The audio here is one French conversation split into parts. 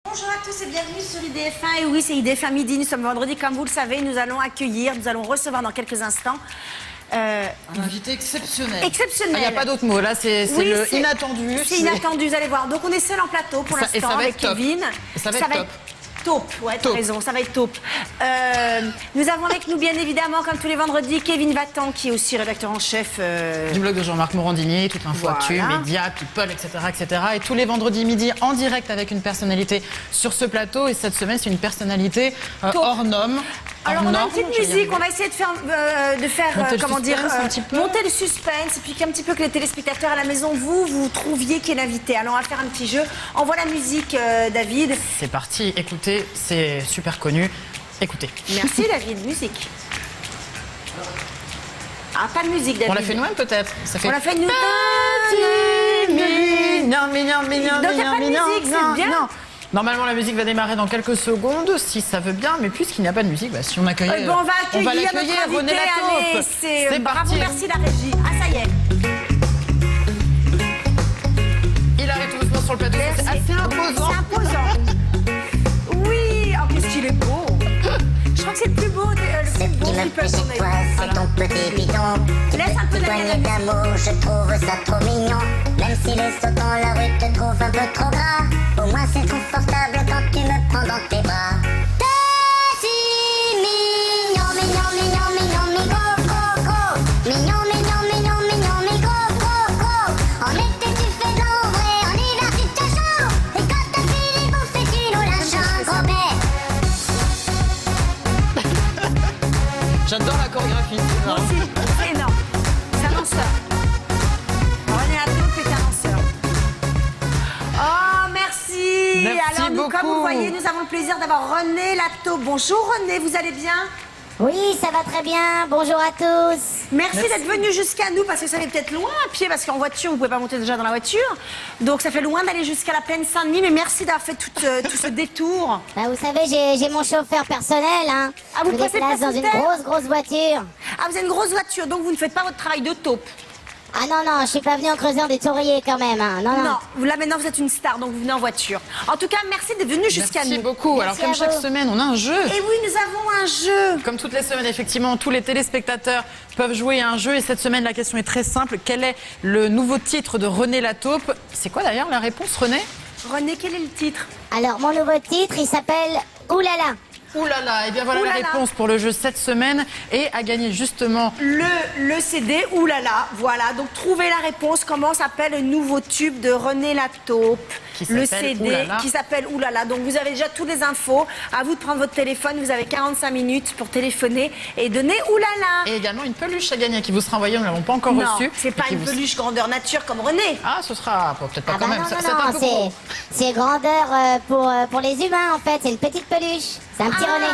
Bonjour à tous et bienvenue sur IDF1. Et oui, c'est IDF1 midi. Nous sommes vendredi, comme vous le savez. Nous allons recevoir dans quelques instants un invité exceptionnel. Exceptionnel. Il n'y a pas d'autre mot. Là, c'est le inattendu. C'est inattendu, vous allez voir. Donc, on est seul en plateau pour l'instant avec Kevin. Ça va être top. Taupe, ouais, t'as raison, ça va être taupe. Nous avons avec nous, bien évidemment, comme tous les vendredis, Kevin Vatan, qui est aussi rédacteur en chef du blog de Jean-Marc Morandini, toute l'info actu, médias, people, etc. Et tous les vendredis midi, en direct avec une personnalité sur ce plateau. Et cette semaine, c'est une personnalité hors norme. Alors, on a une petite musique, on va essayer de faire monter le suspense, et puis qu'un petit peu que les téléspectateurs à la maison, vous trouviez qui est l'invité. Alors, on va faire un petit jeu. Envoie la musique, David. C'est parti, écoutez, c'est super connu. Écoutez. Merci, David. Musique. Ah, pas de musique, David. On l'a fait nous-mêmes, peut-être. On l'a fait nous. Mignon. Donc, il n'y a pas de musique, c'est bien. Non. Normalement, la musique va démarrer dans quelques secondes, si ça veut bien, mais puisqu'il n'y a pas de musique, si on accueille, on va accueillir notre René Lataupe. C'est parti. Merci la régie. Ah, ça y est. Il arrive tout doucement sur le plateau. C'est assez imposant. C'est imposant. Oui, en plus qu'il est beau. Je crois que c'est le plus beau, Ce qui me plaît chez toi, c'est ton petit bidon. Laisse un peu poignée d'amour, je trouve ça trop mignon. Même si les sauts dans la rue te trouvent un peu trop gras, au moins c'est confortable quand tu me prends dans tes bras. T'es si mignon, mi go, go, go. Mignon, mi go, go, go. En été tu fais de l'ombre et en hiver tu te chauffes. Et quand t'as fini bouffer, tu nous lâches un gros bec. J'adore la chorégraphie. Moi aussi, c'est énorme. C'est un danseur. René Lataupe est un danseur. Oh, merci. Alors, nous, comme vous le voyez, nous avons le plaisir d'avoir René Lataupe. Bonjour René, vous allez bien? Oui, ça va très bien. Bonjour à tous. Merci d'être venu jusqu'à nous, parce que ça fait peut-être loin à pied, parce qu'en voiture, vous pouvez pas monter déjà dans la voiture. Donc ça fait loin d'aller jusqu'à la plaine Saint-Denis, mais merci d'avoir fait tout ce détour. Bah, vous savez, j'ai mon chauffeur personnel, hein. Ah, vous je me passez déplace dans une grosse voiture. Ah, vous avez une grosse voiture, donc vous ne faites pas votre travail de taupe. Ah non, je suis pas venue en creusant des tauriers quand même, hein. Non. Là maintenant vous êtes une star, donc vous venez en voiture. En tout cas, merci d'être venu jusqu'à nous. Merci beaucoup. Merci alors comme chaque vous. semaine, on a un jeu. Et oui, nous avons un jeu. Comme toutes les semaines, effectivement, tous les téléspectateurs peuvent jouer à un jeu. Et cette semaine, la question est très simple. Quel est le nouveau titre de René Lataupe? C'est quoi d'ailleurs la réponse, René? René, quel est le titre? Alors, mon nouveau titre, il s'appelle Oulala. Ouh là là, et bien voilà Oulala. la réponse pour le jeu cette semaine et à gagner justement le CD, oulala, voilà. Donc trouvez la réponse, comment s'appelle le nouveau tube de René Lataupe. Le CD Oulala. qui s'appelle Oulala. Donc vous avez déjà toutes les infos. À vous de prendre votre téléphone, vous avez 45 minutes pour téléphoner et donner oulala. et également une peluche à gagner qui vous sera envoyée, nous ne l'avons pas encore Non, reçue. c'est pas et qui une vous- peluche grandeur nature comme René. Ah, ce sera peut-être pas Ah quand bah même, c'est un non, peu gros. c'est grandeur pour les humains en fait, c'est une petite peluche. C'est un petit René.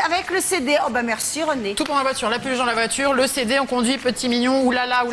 Avec le CD. Oh bah merci René. Tout pour la voiture, la peluche dans la voiture, le CD, on conduit, petit mignon, oulala.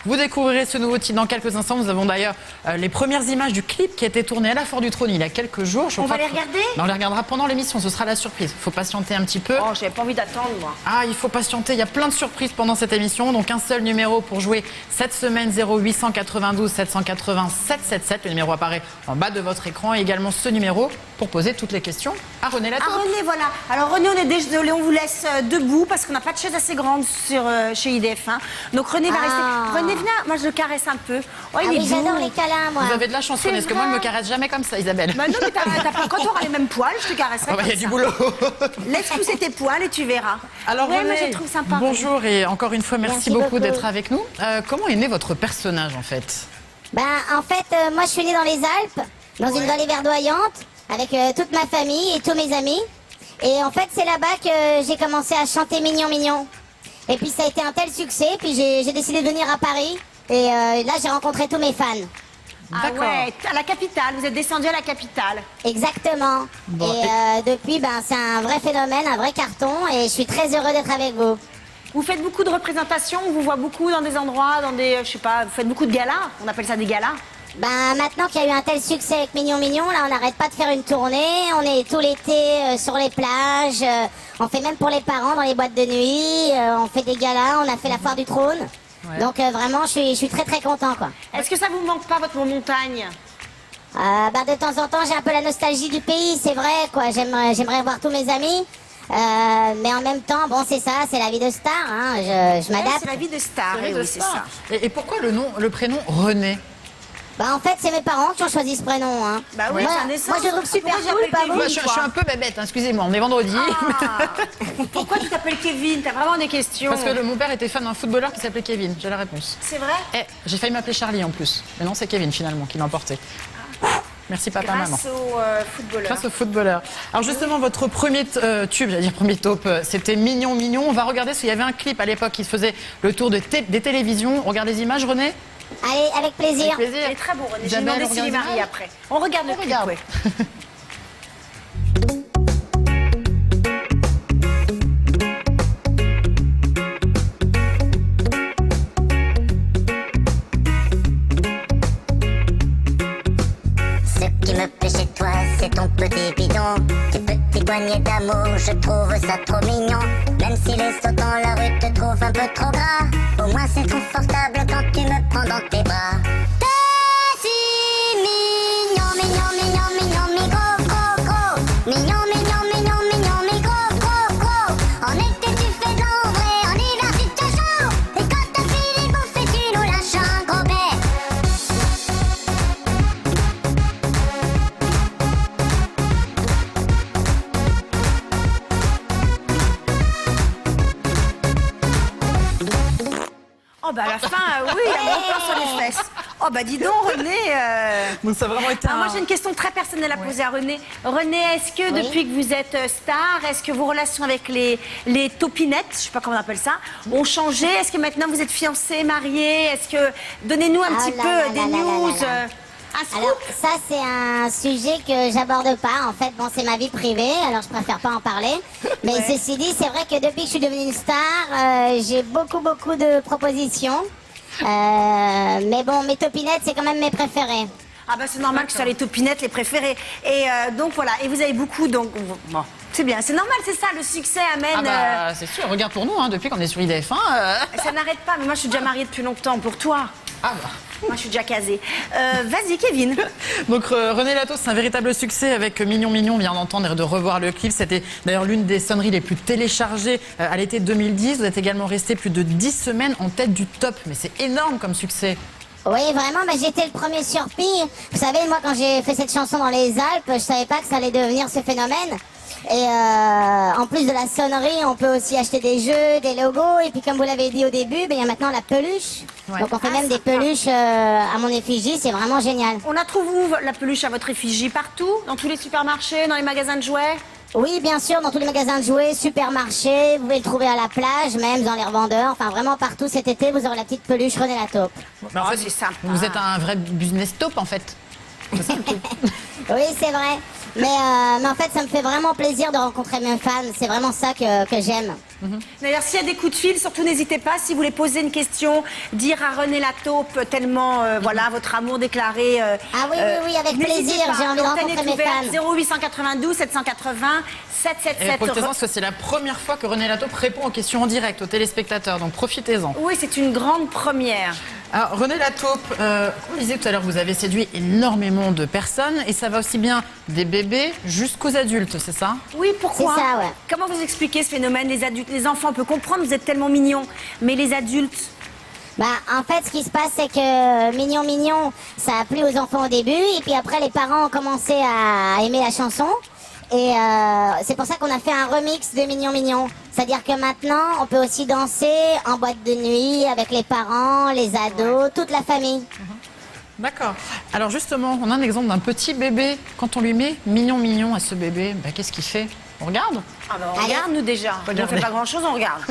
Vous découvrirez ce nouveau titre dans quelques instants. Nous avons d'ailleurs les premières images du clip qui a été tourné à la Fort du Trône il y a quelques jours. On va les regarder? On les regardera pendant l'émission, ce sera la surprise. Il faut patienter un petit peu. Oh, j'avais pas envie d'attendre moi. Ah, il faut patienter, il y a plein de surprises pendant cette émission. Donc un seul numéro pour jouer cette semaine, 0892 780 777. Le numéro apparaît en bas de votre écran. Et également ce numéro pour poser toutes les questions à René Lataupe. Ah René, voilà. Alors René, on est désolé, on vous laisse debout parce qu'on n'a pas de chaise assez grande chez IDF1. Donc René va rester. René, viens, moi je le caresse un peu. Oh, Ah il est oui, doux. j'adore les câlins, moi. Vous avez de la chance, C'est René, parce que moi, je vrai. me caresse jamais comme ça, Isabelle. Bah non, mais quand tu auras les mêmes poils, je te caresserai. Ah bah, il y a comme du ça. boulot. Laisse pousser tes poils et tu verras. Alors, ouais, René, moi je le trouve sympa. bonjour et encore une fois, merci Merci beaucoup beaucoup. d'être avec nous. Comment est né votre personnage, en fait? Ben, en fait, moi, je suis née dans les Alpes, dans une vallée verdoyante, avec toute ma famille et tous mes amis. Et en fait, c'est là-bas que j'ai commencé à chanter Mignon. Et puis, ça a été un tel succès, puis j'ai décidé de venir à Paris. Et là, j'ai rencontré tous mes fans. Ah ouais, à la capitale, vous êtes descendu à la capitale. Exactement. Bon, et depuis, ben, c'est un vrai phénomène, un vrai carton. Et je suis très heureux d'être avec vous. Vous faites beaucoup de représentations, on vous voit beaucoup dans des endroits, dans des, je sais pas, vous faites beaucoup de galas, on appelle ça des galas. Ben, maintenant qu'il y a eu un tel succès avec Mignon, là on n'arrête pas de faire une tournée, on est tout l'été sur les plages, on fait même pour les parents dans les boîtes de nuit, on fait des galas, on a fait la foire du trône. Ouais. Donc vraiment je suis très très content quoi. Est-ce que ça vous manque pas votre montagne? De temps en temps, j'ai un peu la nostalgie du pays, c'est vrai, quoi. J'aimerais voir tous mes amis. Mais en même temps, bon, c'est ça, c'est la vie de star, hein. Je m'adapte. C'est la vie de star, C'est oui, c'est ça. Et pourquoi le prénom René? En fait, c'est mes parents qui ont choisi ce prénom, hein. Bah oui, moi, c'est un essence. moi, je le trouve super Pourquoi cool, j'appelle pas vous? Kevin, Je suis un peu bébête, hein, excusez-moi, on est vendredi. Pourquoi tu t'appelles Kevin? T'as vraiment des questions. Parce que mon père était fan d'un footballeur qui s'appelait Kevin, j'ai la réponse. C'est vrai? J'ai failli m'appeler Charlie en plus, mais non, c'est Kevin finalement qui l'a emporté. Merci papa, maman. Grâce au footballeur. Grâce au footballeur. Alors justement, votre premier tube, j'allais dire premier taupe, c'était Mignon Mignon. On va regarder s'il y avait un clip à l'époque qui faisait le tour des télévisions. On regarde les images, René? Allez, avec plaisir. Il est très beau, René. J'ai Isabelle, demandé on s'il est regarde marié les après. On regarde le clip, regarde. ouais. Ce qui me plaît chez toi, c'est ton petit bidon. Tes petits poignets d'amour, je trouve ça trop mignon. Même si les sauts dans la rue te trouvent un peu trop gras, au moins c'est confortable quand tu me prends dans tes bras. T'es si mignon, mignon, mignon, mignon, mi gros, gros, gros. Mignon, mignon, mignon, mignon, mi gros, gros, gros. En été tu fais de l'ombre et en hiver tu te chaud. Et quand t'as fini de bouffer, tu nous lâches un gros bec. Oh bah à la fin, oui, un gros plan sur les fesses. Oh bah dis donc René. Donc ça a vraiment été Moi j'ai une question très personnelle à poser à René. René, est-ce que Oui. depuis que vous êtes star, est-ce que vos relations avec les topinettes, je sais pas comment on appelle ça, ont changé? Est-ce que maintenant vous êtes fiancés, mariés? Est-ce que donnez-nous un petit là peu là des là là news, là là. un scoop? Alors ça c'est un sujet que j'aborde pas. En fait, bon, c'est ma vie privée, alors je préfère pas en parler. Mais Ouais. ceci dit, c'est vrai que depuis que je suis devenue une star, j'ai beaucoup de propositions. Mais bon, mes topinettes c'est quand même mes préférés. Ah bah c'est normal que ce soit les topinettes les préférées. Et donc voilà, et vous avez beaucoup, donc bon, c'est bien, c'est normal, c'est ça, le succès amène... c'est sûr, regarde pour nous, hein, depuis qu'on est sur IDF1. Ça n'arrête pas, mais moi je suis déjà mariée depuis longtemps, pour toi. Ah bah. Moi je suis déjà casée. Vas-y Kevin. Donc René Latos, c'est un véritable succès avec Mignon Mignon, on vient d'entendre et de revoir le clip. C'était d'ailleurs l'une des sonneries les plus téléchargées à l'été 2010. Vous êtes également resté plus de 10 semaines en tête du top, mais c'est énorme comme succès. Oui, vraiment, j'étais le premier surpris. Vous savez, moi, quand j'ai fait cette chanson dans les Alpes, je savais pas que ça allait devenir ce phénomène. Et en plus de la sonnerie, on peut aussi acheter des jeux, des logos. Et puis, comme vous l'avez dit au début, il y a maintenant la peluche. Ouais. Donc, on fait même des peluches à mon effigie. C'est vraiment génial. On la trouve où la peluche à votre effigie? Partout? Dans tous les supermarchés, dans les magasins de jouets? Oui, bien sûr, dans tous les magasins de jouets, supermarchés. Vous pouvez le trouver à la plage, même dans les revendeurs. Enfin, vraiment partout cet été, vous aurez la petite peluche René la taupe. Mais en Ah, fait, c'est sympa. vous êtes un vrai business top en fait. C'est ça, le truc. Oui, c'est vrai. Mais en fait, ça me fait vraiment plaisir de rencontrer mes fans. C'est vraiment ça que j'aime. D'ailleurs, s'il y a des coups de fil, surtout n'hésitez pas. Si vous voulez poser une question, dire à René la taupe tellement, voilà, votre amour déclaré. Ah oui, avec n'hésitez plaisir. pas. J'ai envie de L'antenne rencontrer est mes ouverte, fans. 0892 780 Et 777. profitez-en parce que c'est la première fois que René Lataupe répond aux questions en direct aux téléspectateurs, donc profitez-en. Oui, c'est une grande première. Alors René Lataupe, comme je disais tout à l'heure, vous avez séduit énormément de personnes et ça va aussi bien des bébés jusqu'aux adultes, c'est ça? Oui, pourquoi? C'est ça, ouais. Comment vous expliquez ce phénomène? Les adultes, les enfants, on peut comprendre, vous êtes tellement mignons. Mais les adultes, En fait, ce qui se passe, c'est que Mignon Mignon, ça a plu aux enfants au début. Et puis après, les parents ont commencé à aimer la chanson. Et c'est pour ça qu'on a fait un remix de Mignon Mignon. C'est-à-dire que maintenant, on peut aussi danser en boîte de nuit avec les parents, les ados, toute la famille. D'accord. Alors justement, on a un exemple d'un petit bébé. Quand on lui met Mignon Mignon à ce bébé, qu'est-ce qu'il fait? On regarde? ah ben, on Allez. regarde nous déjà. On ne Regardez. fait pas grand-chose, on regarde.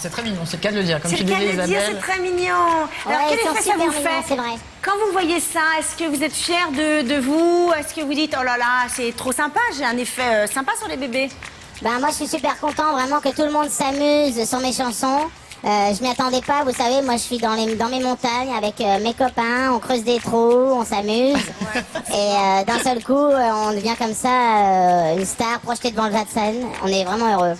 c'est très mignon, c'est le cas de le dire. Comme C'est tu le cas disais, de le dire, Isabelle. c'est très mignon. Alors, Ouais, quel ils sont effet ça super vous mignons, fait c'est vrai. Quand vous voyez ça, est-ce que vous êtes fiers de vous? Est-ce que vous dites, oh là là, c'est trop sympa, j'ai un effet sympa sur les bébés? Ben, moi, je suis super content vraiment que tout le monde s'amuse sur mes chansons. Je m'y attendais pas, vous savez, moi je suis dans mes montagnes avec mes copains, on creuse des trous, on s'amuse. Et d'un seul coup, on devient comme ça une star projetée devant le devant de scène. On est vraiment heureux.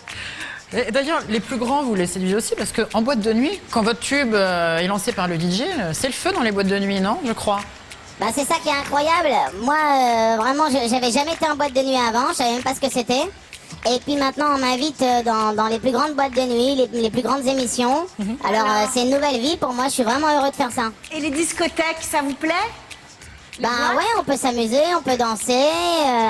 Et d'ailleurs, les plus grands, vous les séduisez aussi parce qu'en boîte de nuit, quand votre tube est lancé par le DJ, c'est le feu dans les boîtes de nuit, non? Je crois. Bah, c'est ça qui est incroyable. Moi, vraiment, j'avais jamais été en boîte de nuit avant, je savais même pas ce que c'était. Et puis maintenant, on m'invite dans les plus grandes boîtes de nuit, les plus grandes émissions. Alors, c'est une nouvelle vie pour moi, je suis vraiment heureux de faire ça. Et les discothèques, ça vous plaît? Bah ouais, on peut s'amuser, on peut danser,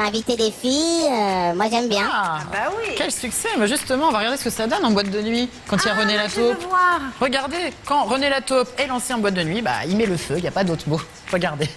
inviter des filles, moi j'aime bien. Ah, bah oui. Quel succès! Mais justement, on va regarder ce que ça donne en boîte de nuit quand il y a René moi, je veux Lataupe. voir. Regardez, quand René Lataupe est lancé en boîte de nuit, bah, il met le feu, il n'y a pas d'autre mot. Regardez.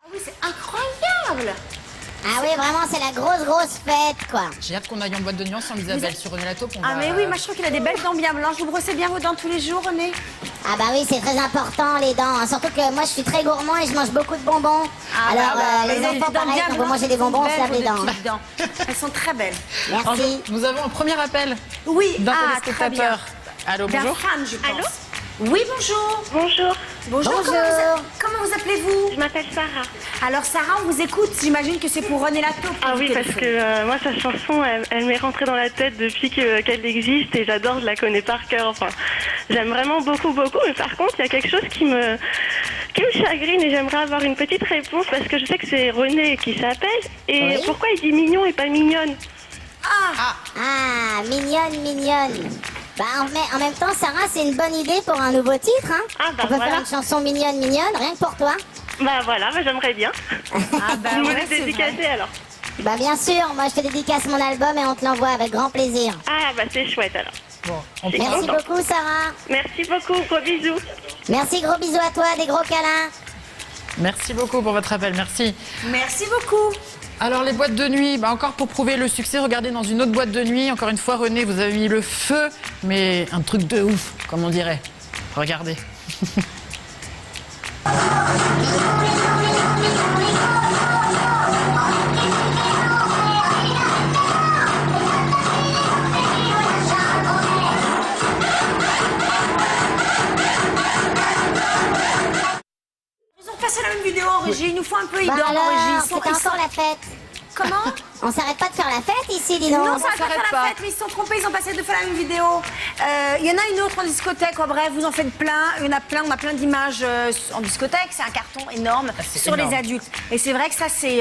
Ah oui, c'est incroyable. Ah oui, vraiment, c'est la grosse fête, quoi. J'ai hâte qu'on aille en boîte de nuit ensemble, Isabelle, sur René Lataupe. On Ah va- mais oui, moi je trouve qu'il a des belles dents bien blanches. Vous brossez bien vos dents tous les jours, René? Ah bah oui, c'est très important les dents, hein. Surtout que moi je suis très gourmand et je mange beaucoup de bonbons. Alors les enfants pareil, quand vous mangez des bonbons, on se lave les dents. Hein. Elles sont très belles. Merci. Nous avons un premier appel Oui, d'un très bien. téléspectateur. Allô, D'un bonjour. fan, je pense. Allô? Oui, bonjour. Bonjour, Bonjour. Bonjour. Comment vous appelez-vous? je m'appelle Sarah. Alors Sarah, on vous écoute. J'imagine que c'est pour René Lataupe. Ah que oui, vous parce que téléphonez. moi, sa chanson, elle m'est rentrée dans la tête depuis qu'elle existe et j'adore, je la connais par cœur. Enfin, j'aime vraiment beaucoup. Mais par contre, il y a quelque chose qui me chagrine et j'aimerais avoir une petite réponse parce que je sais que c'est René qui s'appelle. Et Oui. pourquoi il dit mignon et pas mignonne? Ah, mignonne. Bah en même temps, Sarah, c'est une bonne idée pour un nouveau titre, hein. Ah, bah On peut voilà. faire une chanson mignonne, rien que pour toi. Bah voilà, j'aimerais bien. Ah bah Vous me ouais, le c'est dédicacez vrai. alors. Bah bien sûr, moi je te dédicace mon album et on te l'envoie avec grand plaisir. Ah bah c'est chouette alors. Bon, on C'est prend- Merci content. beaucoup, Sarah. Merci beaucoup, gros bisous. Merci, gros bisous à toi, des gros câlins. Merci beaucoup pour votre appel, merci. Merci beaucoup. Alors les boîtes de nuit, bah encore pour prouver le succès, regardez dans une autre boîte de nuit. Encore une fois, René, vous avez mis le feu, mais un truc de ouf, comme on dirait. Regardez. Ils ont passé la même vidéo en régie. Il nous faut un peu Bah idole en alors, régie. c'était encore la fête. Comment? On s'arrête pas de faire la fête ici, dis donc. Non, ça va pas s'arrête faire la pas. fête, mais ils se sont trompés, ils ont passé deux fois la même vidéo. Il y en a une autre en discothèque, en bref, vous en faites plein. Il y en a plein, on a plein d'images en discothèque, c'est un carton énorme c'est sur énorme. les adultes. Et c'est vrai que ça, c'est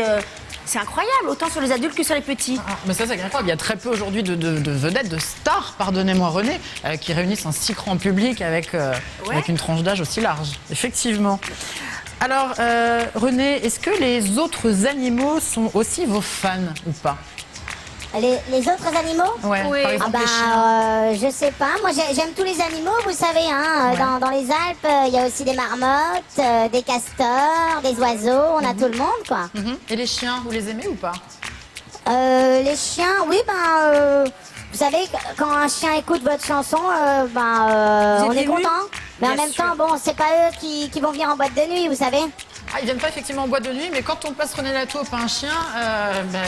incroyable, autant sur les adultes que sur les petits. Ah, mais ça, c'est incroyable. Il y a très peu aujourd'hui de vedettes, de stars, pardonnez-moi René, qui réunissent un si grand public avec une tranche d'âge aussi large. Effectivement. Alors, René, est-ce que les autres animaux sont aussi vos fans ou pas? Les autres animaux Ouais, Oui. par Ah exemple bah, les chiens. je sais pas. Moi, j'aime tous les animaux, vous savez. Hein. Dans les Alpes, il y a aussi des marmottes, des castors, des oiseaux. On a tout le monde, quoi. Mhm. Et les chiens, vous les aimez ou pas? Les chiens, oui, vous savez, quand un chien écoute votre chanson, Vous on êtes est ému? content. Mais en Bien même sûr. temps, bon, c'est pas eux qui vont venir en boîte de nuit, vous savez. Ah, ils viennent pas effectivement en boîte de nuit, mais quand on passe René Lataupe à un chien,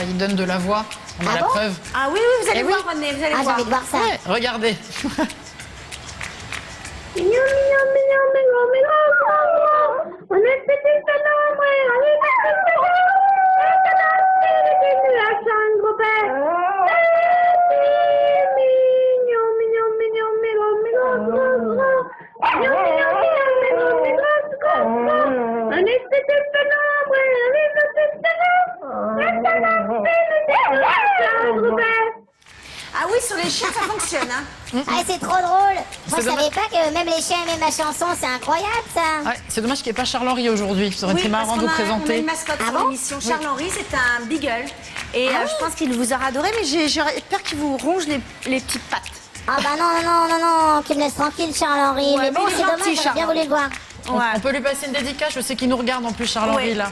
il donne de la voix. On a Ah la bon preuve. Ah oui, vous allez Eh oui. voir, René, vous allez Ah, j'ai voir. envie de voir ça. Ouais, regardez. Ah oui, sur les chiens, ça fonctionne. Hein. Ah, c'est trop drôle. Moi, je C'est savais pas que même les chiens aimaient ma chanson. C'est incroyable, ça. Ouais, c'est dommage qu'il n'y ait pas Charles-Henri aujourd'hui. Ça aurait été marrant de vous On a présenter. une mascotte Ah sur bon l'émission. Charles-Henri, c'est un beagle. Et je pense qu'il vous aura adoré, mais j'aurais peur qu'il vous ronge les petites pattes. Ah bah non, qu'il me laisse tranquille, Charles-Henri. Ouais, mais bon, mais il est c'est gentil, dommage, j'aurais bien voulu le voir. On peut lui passer une dédicace. Je sais qu'il nous regarde en plus, Charles-Henri, Ouais. là.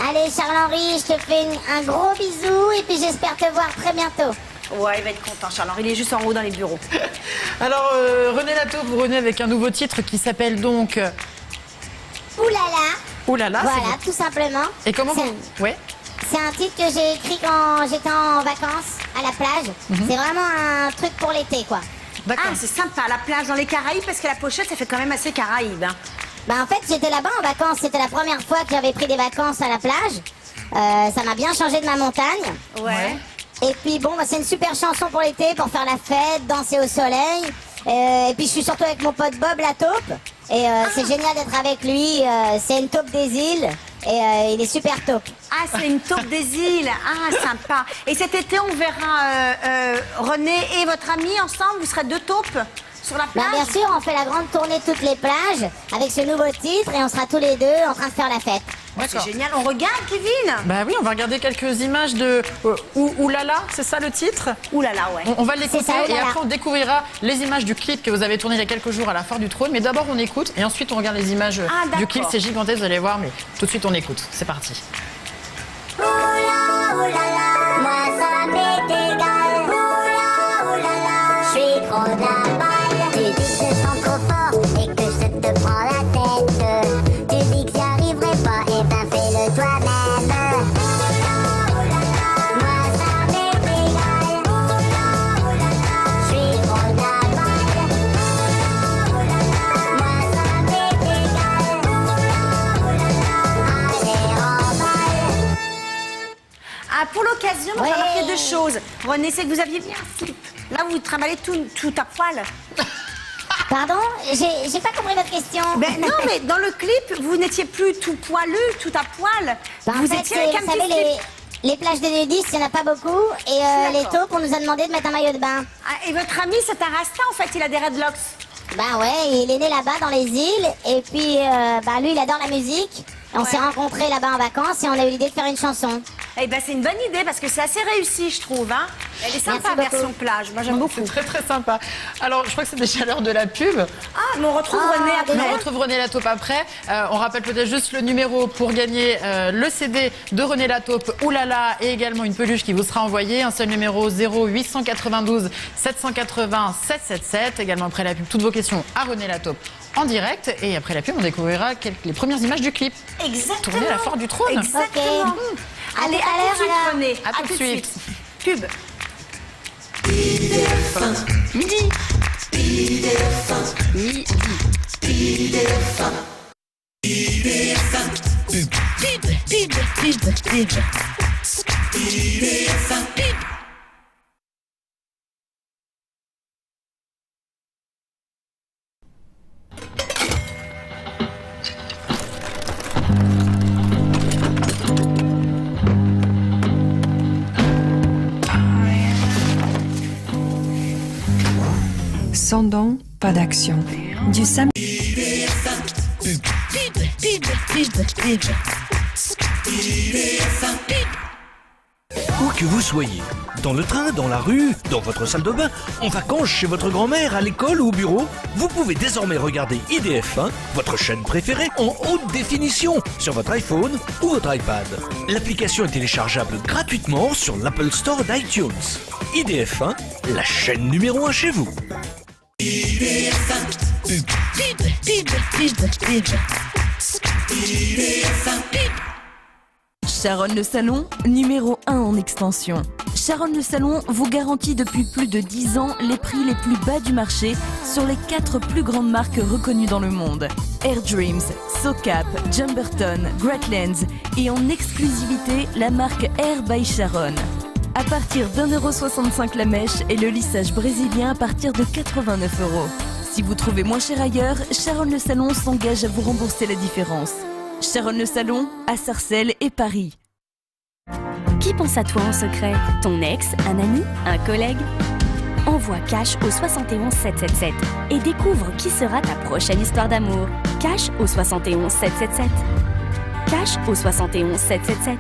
Allez, Charles-Henri, je te fais un gros bisou et puis j'espère te voir très bientôt. Ouais, il va être content, Charles-Henri. Il est juste en haut dans les bureaux. Alors, René Lataupe, vous revenez avec un nouveau titre qui s'appelle donc... Oulala. Oulala. Voilà, tout simplement. Et comment C'est- vous... Ouais. C'est un titre que j'ai écrit quand j'étais en vacances à la plage. C'est vraiment un truc pour l'été, quoi. D'accord. Ah, c'est sympa, la plage dans les Caraïbes, parce que la pochette, ça fait quand même assez Caraïbes. Hein. Bah en fait, j'étais là-bas en vacances. C'était la première fois que j'avais pris des vacances à la plage. Ça m'a bien changé de ma montagne. Ouais. Et puis bon, bah, c'est une super chanson pour l'été, pour faire la fête, danser au soleil. Et puis je suis surtout avec mon pote Bob la taupe. Et c'est génial d'être avec lui. C'est une taupe des îles. Et il est super taupe. Ah, c'est une taupe des îles. Ah, sympa. Et cet été, on verra René et votre ami ensemble. Vous serez deux taupes sur la Bah, plage. bien sûr, on fait la grande tournée de toutes les plages avec ce nouveau titre et on sera tous les deux en train de faire la fête. C'est génial. On regarde, Kevin. Bah oui, on va regarder quelques images de Oulala, c'est ça le titre? Ouh là là, ouais. On va l'écouter C'est ça, et Oulala. après on découvrira les images du clip que vous avez tourné il y a quelques jours à la Foire du Trône. Mais d'abord on écoute et ensuite on regarde les images Ah, du d'accord. clip. C'est gigantesque, vous allez voir, mais tout de suite on écoute. C'est parti. Moi ça m'est égal. Je suis trop de la balle. Tu dis que je sens trop fort et que je te prends la tête. Tu dis que j'y arriverai pas, et ben fais-le toi-même. Moi ça m'est égal. Je suis trop de la balle. Moi ça m'est égal. Allez, remballe. Ah, pour l'occasion, on Ouais. va remarquer deux choses. René, c'est que vous aviez mis un slip. Là, vous travaillez tout à poil. Pardon? J'ai pas compris votre question. Ben non, mais dans le clip, vous n'étiez plus tout poilu, tout à poil. Bah, en vous fait, étiez avec un vous petit savez, slip. les plages de nudistes, il n'y en a pas beaucoup. Et les D'accord. taupes, on nous a demandé de mettre un maillot de bain. Ah, et votre ami, c'est un rasta, en fait. Il a des redlocks. Ben ouais, il est né là-bas dans les îles. Et puis, bah, lui, il adore la musique. On Ouais. s'est rencontrés là-bas en vacances et on a eu l'idée de faire une chanson. Eh ben, c'est une bonne idée parce que c'est assez réussi, je trouve. Hein. Elle est sympa, Merci beaucoup. version plage. Moi, j'aime beaucoup. C'est très très sympa. Alors je crois que c'est déjà l'heure de la pub. Ah, mais on retrouve Ah, René après. Mais on retrouve René Lataupe après. On rappelle peut-être juste le numéro pour gagner le CD de René Lataupe, Oulala, et également une peluche qui vous sera envoyée. Un seul numéro 0892 780 777. Également après la pub, toutes vos questions à René Lataupe en direct. Et après la pub, on découvrira les premières images du clip. Exactement. Tourné à la Foire du Trône. Exactement. Ok. Allez, À tout à à tout de l'heure, suite, alors. René. À tout de suite. Pub. Sans don, pas d'action. Du samedi. Où que vous soyez, dans le train, dans la rue, dans votre salle de bain, en vacances chez votre grand-mère, à l'école ou au bureau, vous pouvez désormais regarder IDF1, votre chaîne préférée, en haute définition sur votre iPhone ou votre iPad. L'application est téléchargeable gratuitement sur l'Apple Store d'iTunes. IDF1, la chaîne numéro 1 chez vous. Sharon Le Salon, numéro 1 en extension. Sharon Le Salon vous garantit depuis plus de 10 ans les prix les plus bas du marché sur les 4 plus grandes marques reconnues dans le monde. Air Dreams, SoCap, Jumberton, Greatlands et en exclusivité la marque Air by Sharon. À partir d'1,65€ la mèche et le lissage brésilien à partir de 89 €. Si vous trouvez moins cher ailleurs, Sharon Le Salon s'engage à vous rembourser la différence. Sharon Le Salon, à Sarcelles et Paris. Qui pense à toi en secret? Ton ex, un ami, un collègue? Envoie Cash au 71 777 et découvre qui sera ta prochaine histoire d'amour. Cash au 71 777. Cash au 71 777.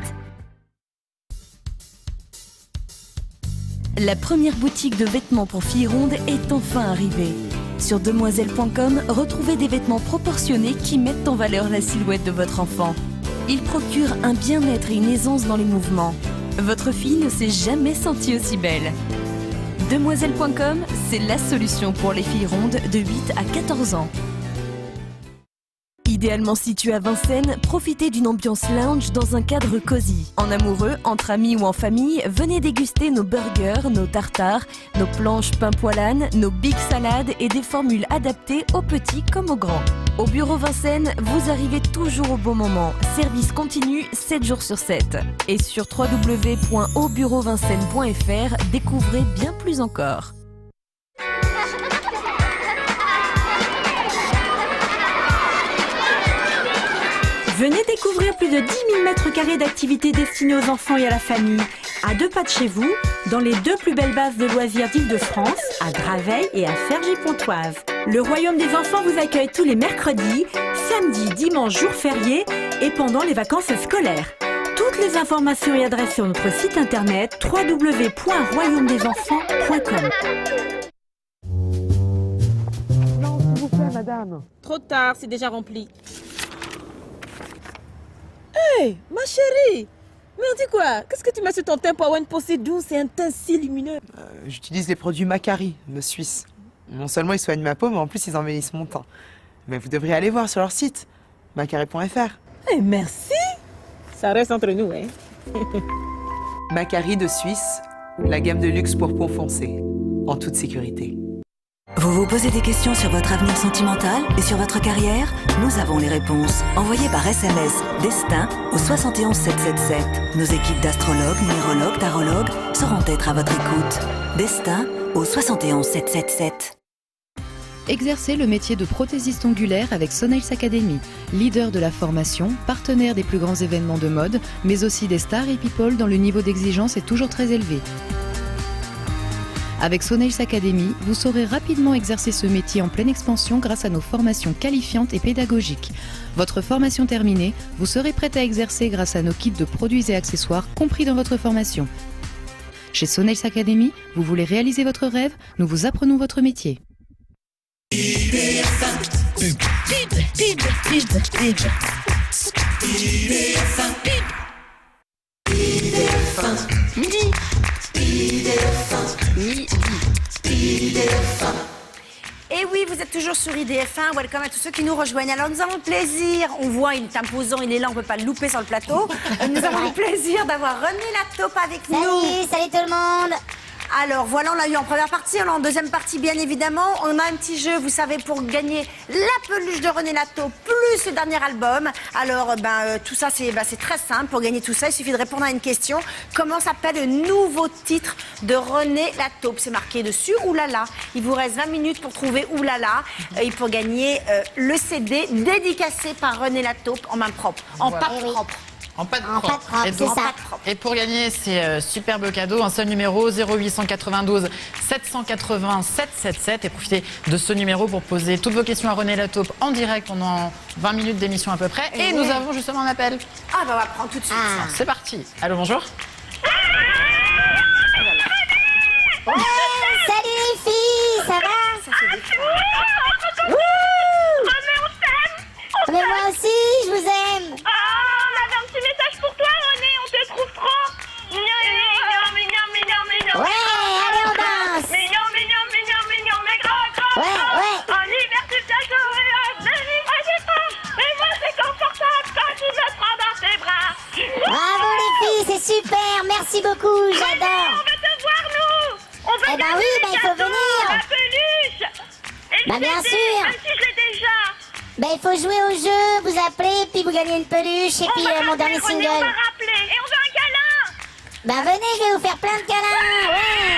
La première boutique de vêtements pour filles rondes est enfin arrivée. Sur demoiselle.com, retrouvez des vêtements proportionnés qui mettent en valeur la silhouette de votre enfant. Ils procurent un bien-être et une aisance dans les mouvements. Votre fille ne s'est jamais sentie aussi belle. Demoiselle.com, c'est la solution pour les filles rondes de 8 à 14 ans. Idéalement situé à Vincennes, profitez d'une ambiance lounge dans un cadre cosy. En amoureux, entre amis ou en famille, venez déguster nos burgers, nos tartares, nos planches pain poil âne, nos big salades et des formules adaptées aux petits comme aux grands. Au bureau Vincennes, vous arrivez toujours au bon moment. Service continu 7 jours sur 7. Et sur www.aubureauvincennes.fr, découvrez bien plus encore. Venez découvrir plus de 10 000 mètres carrés d'activités destinées aux enfants et à la famille, à 2 pas de chez vous, dans les 2 plus belles bases de loisirs d'Île-de-France, à Draveil et à Cergy-Pontoise. Le Royaume des enfants vous accueille tous les mercredis, samedis, dimanches, jours fériés et pendant les vacances scolaires. Toutes les informations et adresses sur notre site internet www.royaumedesenfants.com. Non, s'il vous plaît, madame. Trop tard, c'est déjà rempli. Hey, ma chérie! Mais on dit quoi? Qu'est-ce que tu mets sur ton teint pour avoir une peau si douce et un teint si lumineux? J'utilise les produits Macari, le Suisse. Non seulement ils soignent ma peau, mais en plus ils embellissent mon teint. Mais vous devriez aller voir sur leur site, macari.fr. Hey, merci! Ça reste entre nous, hein? Macari de Suisse, la gamme de luxe pour peau foncée, en toute sécurité. Vous vous posez des questions sur votre avenir sentimental et sur votre carrière? Nous avons les réponses. Envoyez par SMS Destin au 71 777. Nos équipes d'astrologues, numérologues, tarologues sauront être à votre écoute. Destin au 71 777. Exercez le métier de prothésiste ongulaire avec Sonails Academy, leader de la formation, partenaire des plus grands événements de mode, mais aussi des stars et people dont le niveau d'exigence est toujours très élevé. Avec Sonails Academy, vous saurez rapidement exercer ce métier en pleine expansion grâce à nos formations qualifiantes et pédagogiques. Votre formation terminée, vous serez prête à exercer grâce à nos kits de produits et accessoires compris dans votre formation. Chez Sonails Academy, vous voulez réaliser votre rêve? Nous vous apprenons votre métier. Midi. Et oui, vous êtes toujours sur IDF1. Welcome à tous ceux qui nous rejoignent. Alors, nous avons le plaisir, on voit, il est imposant, il est là, on ne peut pas le louper sur le plateau. Nous avons le plaisir d'avoir René Lataupe avec nous. Salut tout le monde. Alors voilà, on l'a eu en première partie, alors en deuxième partie bien évidemment, on a un petit jeu, vous savez, pour gagner la peluche de René Lataupe plus le dernier album. Alors tout ça c'est très simple, pour gagner tout ça il suffit de répondre à une question. Comment s'appelle le nouveau titre de René Lataupe? C'est marqué dessus, Oulala. Il vous reste 20 minutes pour trouver Oulala et pour gagner le CD dédicacé par René Lataupe en main propre, en pâte propre. En pâte propre, propre. c'est ça. Et pour gagner ces superbes cadeaux, un seul numéro 0892 780 777 et profitez de ce numéro pour poser toutes vos questions à René Lataupe en direct pendant 20 minutes d'émission à peu près. Et nous avons justement un appel. Ah on va prendre tout de suite. C'est parti. Allô, bonjour. Salut les filles, ça va? Ça fait des fois. Mais moi aussi, je vous aime. Petit message pour toi, René, on te trouve trop mignon. Ouais, allez on danse. Mignon, mais gros. Ouais. En hiver, tu te mais moi j'ai pas. Mais moi c'est confortable quand tu me prends dans tes bras. Bravo les filles, c'est super, merci beaucoup, j'adore. On veut te voir, nous. On veut Eh ben oui, il faut venir. La peluche. Et le Bien CD, sûr. même si je l'ai déjà. Il faut jouer au jeu, vous appelez, puis vous gagnez une peluche et puis mon dernier René, single. on va rappeler. Et on veut un câlin. Venez, je vais vous faire plein de câlins, ouais.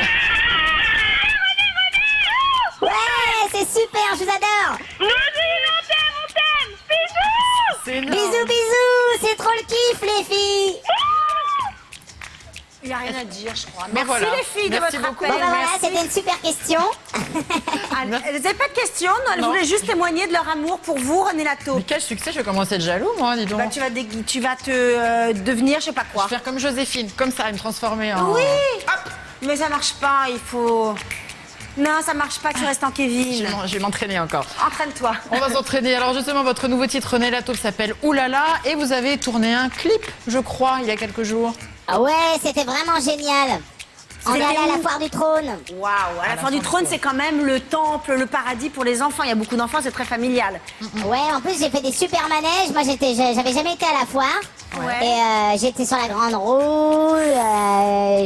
Ouais, c'est super, je vous adore. Nous aussi, on t'aime. Bisous. C'est énorme. Bisous, bisous. trop le kiff, les filles. Il n'y a rien à dire, je crois. Bon, Merci voilà. les filles Merci de votre beaucoup. appel. Bon, bah voilà, c'était une super question. Elles n'avaient pas de questions, non, elles Non. voulaient juste témoigner de leur amour pour vous, René Lato. Mais quel succès, je vais commencer à être jaloux, moi, dis donc. Bah, tu vas te devenir, je sais pas Je quoi. vais faire comme Joséphine, comme ça, me transformer en... Oui. Mais ça marche pas, il faut... Non, ça marche pas, tu restes en Kevin. Je vais m'entraîner encore. Entraîne-toi. On va s'entraîner. Alors justement, votre nouveau titre, René Lato, s'appelle Oulala. Et vous avez tourné un clip, je crois, il y a quelques jours. Ah ouais, c'était vraiment génial. On est allé à la foire du trône. Waouh, à la foire du trône, c'est quand même le temple, le paradis pour les enfants. Il y a beaucoup d'enfants, c'est très familial. Ouais, en plus j'ai fait des super manèges. Moi j'avais jamais été à la foire. Ouais. Et j'étais sur la grande roue.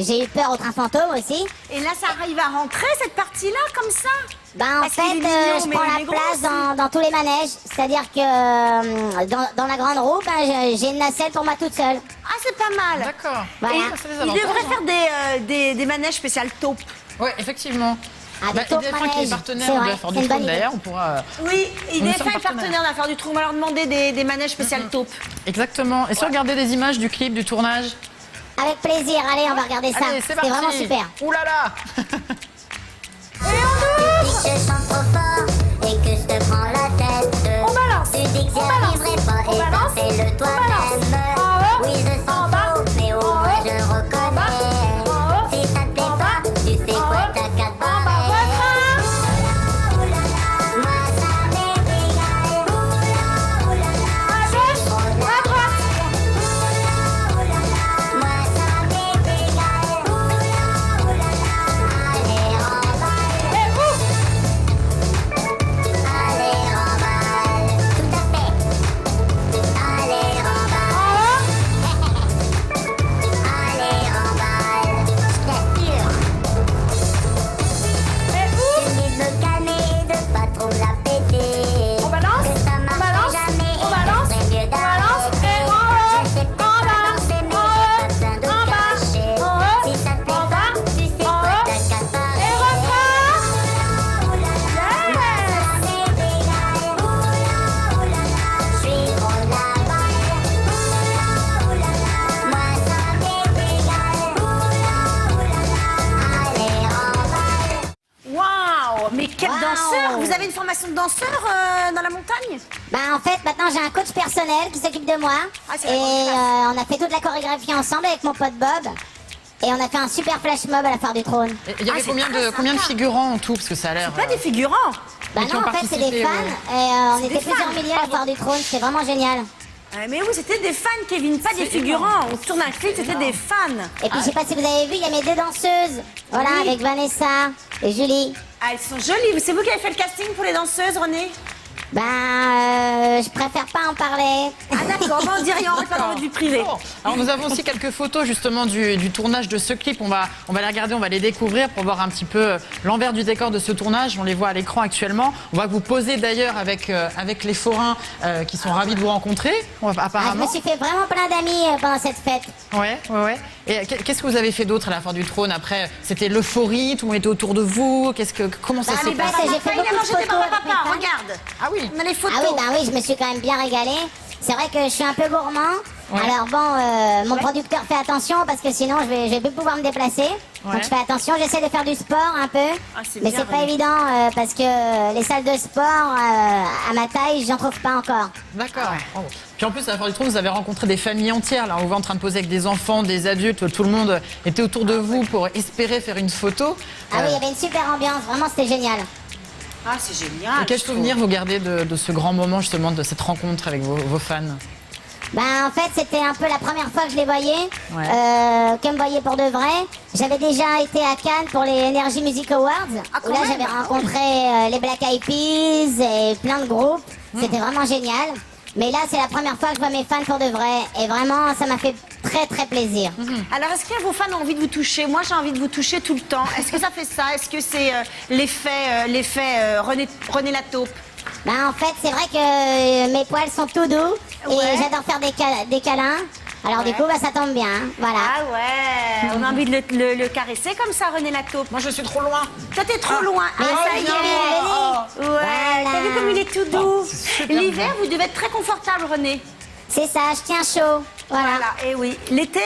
J'ai eu peur au train fantôme aussi. Et là, ça arrive à rentrer, cette partie-là, comme ça? Bah en Parce fait, qu'il est mignon, je mais prends il la est gros place aussi. dans tous les manèges. C'est-à-dire que dans la grande roue, j'ai une nacelle pour moi toute seule. Ah, c'est pas mal. D'accord. Voilà. Et Ça, c'est des il avantages, devrait hein. faire des manèges spécial taupe. Ouais, effectivement. Ah, des IDF1 taupes qui est manèges. partenaire C'est de vrai, la foire c'est du une bonne trône, idée. d'ailleurs, on pourra... Oui, il Nous est sommes partenaire partenaires. de la foire du trou. On va leur demander des manèges spécial taupe. Exactement. Et si on regardait des images du clip, du tournage? Avec plaisir, allez, on va regarder ça. Allez, c'est C'était parti. vraiment super. Oulala. Tu dis que je chante trop fort et que je te prends la tête. On balance. Tu dis que j'y arriverai pas On et balance. ben fais-le toi-même. Oui, je sens faux, mais au moins je reconnais. Si ça te plaît pas, tu sais quoi, t'as qu'à te barrer. Moi ça m'est égal. Je suis trop là. Moi ça m'est égal. Allez, remballe. Allez, remballe. Tout à fait. Allez, remballe. Allez, remballe. Je t'assure. Tu me dis de me calmer, de pas trop la péter. On balance. Que ça On balance. marche jamais. On balance. C'est mieux d'arrêter. Je sais pas danser, mais j'ai pas besoin de cacher. Si ça te plaît pas, tu sais quoi, t'as qu'à parler. Je suis trop là-bas. Moi ça m'est égal. Allez, remballe. Waouh, mais quel Waouh. danseur! Vous avez une formation de danseur dans la montagne? Bah en fait maintenant j'ai un coach personnel qui s'occupe de moi. Ah, c'est Et la grande classe. on a fait toute la chorégraphie ensemble avec mon pote Bob. Et on a fait un super flash mob à la foire du trône. Et il y avait c'est combien très de sympa. figurants en tout? Parce que ça a l'air... Pas des figurants. Bah Et qui non ont en fait c'est des participé, fans. ouais. Et on C'est était des plusieurs fans. milliers à la foire du trône, c'était vraiment génial. Mais oui, c'était des fans, Kevin, pas des figurants. On tourne un clip, c'était des fans. Et puis je sais pas si vous avez vu, il y a mes deux danseuses. Voilà, Oui. avec Vanessa et Julie. Ah, elles sont jolies. C'est vous qui avez fait le casting pour les danseuses, René? Je préfère pas en parler. Ah d'accord, bon, on dit rien, on reste pas dans votre vie privée. Bon. Alors nous avons aussi quelques photos justement du tournage de ce clip. On va les regarder, on va les découvrir pour voir un petit peu l'envers du décor de ce tournage. On les voit à l'écran actuellement. On va vous poser d'ailleurs avec les forains qui sont ravis de vous rencontrer, Ah, je me apparemment. suis fait vraiment plein d'amis pendant cette fête. Ouais. Et qu'est-ce que vous avez fait d'autre à la foire du trône après? C'était l'euphorie, tout le monde était autour de vous. Comment ça s'est mais bah, passé? j'ai fait beaucoup de mangé des photos avec papa, mes fans. regarde. Ah oui. On a les photos. Ah oui, bah oui, je me suis quand même bien régalée. C'est vrai que je suis un peu gourmand. Ouais. Alors bon, mon producteur fait attention parce que sinon je vais plus pouvoir me déplacer. Ouais. Donc je fais attention, j'essaie de faire du sport un peu. c'est Mais bien, c'est pas René. évident parce que les salles de sport à ma taille, j'en trouve pas encore. D'accord. Bravo. Puis en plus, à la foire du trône, vous avez rencontré des familles entières. Là, on vous voit en train de poser avec des enfants, des adultes. Tout le monde était autour de vous pour espérer faire une photo. Ah oui, il y avait une super ambiance, vraiment c'était génial. Ah, c'est génial. Et quel souvenir vous gardez de ce grand moment, justement, de cette rencontre avec vos fans? Ben en fait c'était un peu la première fois que je les voyais, Ouais. que me voyais pour de vrai. J'avais déjà été à Cannes pour les Energy Music Awards, où là j'avais rencontré les Black Eyed Peas et plein de groupes. C'était vraiment génial. Mais là c'est la première fois que je vois mes fans pour de vrai et vraiment ça m'a fait très très plaisir. Alors, est-ce que vos fans ont envie de vous toucher? Moi, j'ai envie de vous toucher tout le temps. Est-ce que ça fait ça? Est-ce que c'est l'effet René Lataupe? Ben en fait c'est vrai que mes poils sont tout doux et Ouais. j'adore faire des câlins. Alors du coup bah, ça tombe bien, voilà. Ah ouais, on a envie de le caresser comme ça, René Lataupe. Moi, je suis trop loin. Toi, t'es trop loin. Mais Ah, ça y venez, est. venez. Ouais, Voilà. t'as vu comme il est tout doux. super L'hiver, vous devez être très confortable, René. C'est ça, je tiens chaud. Voilà. Et oui. L'été,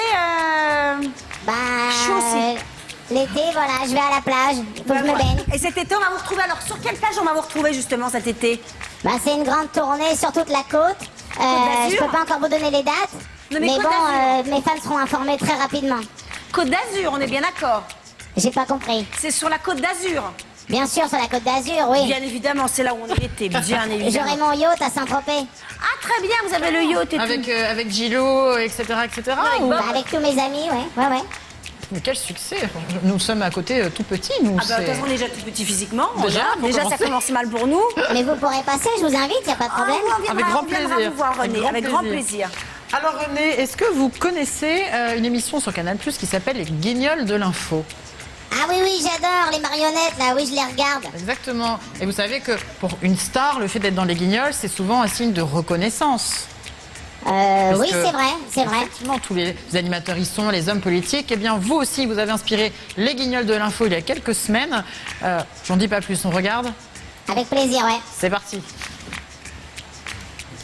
chaud aussi. L'été, voilà, je vais à la plage. Il faut que je me baigne. Et cet été, on va vous retrouver. Alors, sur quelle plage on va vous retrouver justement cet été? C'est une grande tournée sur toute la côte. Je peux pas encore vous donner les dates. Non, mais Côte bon, mes fans seront informés très rapidement. Côte d'Azur, on est bien d'accord? J'ai pas compris. C'est sur la Côte d'Azur. Bien sûr, sur la Côte d'Azur, oui. Bien évidemment, c'est là où on était, bien évidemment. J'aurai mon yacht à Saint-Tropez. Ah, très bien, vous avez le yacht et tout. Avec Gilo, etc. etc. Avec tous mes amis, ouais. Mais quel succès! Nous sommes à côté tout petits, nous. Ah bah, de toute façon, on est déjà tout petit physiquement. Déjà ça commence mal pour nous. Mais vous pourrez passer, je vous invite, il n'y a pas de problème. On viendra vous voir, René, avec grand plaisir. Alors René, est-ce que vous connaissez une émission sur Canal+ qui s'appelle Les Guignols de l'info? Ah oui, j'adore les marionnettes, là, oui, je les regarde. Exactement. Et vous savez que pour une star, le fait d'être dans les Guignols, c'est souvent un signe de reconnaissance. Oui, c'est vrai. Effectivement, tous les animateurs y sont, les hommes politiques. Eh bien, vous aussi, vous avez inspiré les Guignols de l'info il y a quelques semaines. J'en dis pas plus, on regarde? Avec plaisir, ouais. C'est parti.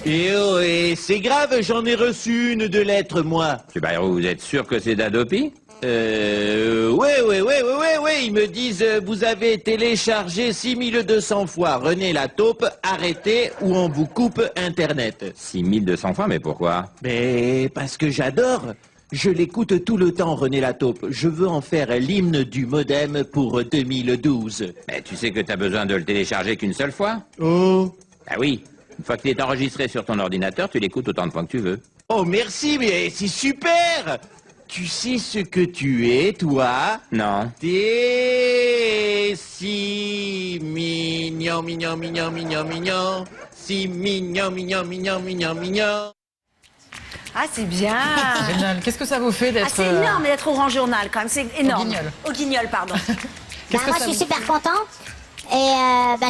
Et c'est grave, j'en ai reçu une de lettres, moi. Monsieur Bayrou, vous êtes sûr que c'est d'Adopi? Ouais, ils me disent, vous avez téléchargé 6200 fois René la taupe, arrêtez ou on vous coupe Internet. 6200 fois, mais pourquoi? Mais parce que j'adore. Je l'écoute tout le temps, René la taupe. Je veux en faire l'hymne du modem pour 2012. Mais tu sais que t'as besoin de le télécharger qu'une seule fois? Oh. Ah oui, une fois qu'il est enregistré sur ton ordinateur, tu l'écoutes autant de fois que tu veux. Oh merci, mais c'est super. Tu sais ce que tu es, toi? Non. T'es si mignon. Si mignon. Ah, c'est bien. Génial. Qu'est-ce que ça vous fait d'être... c'est énorme d'être au Grand Journal, quand même. C'est énorme. Au Guignol, pardon. Moi, je suis super contente. Et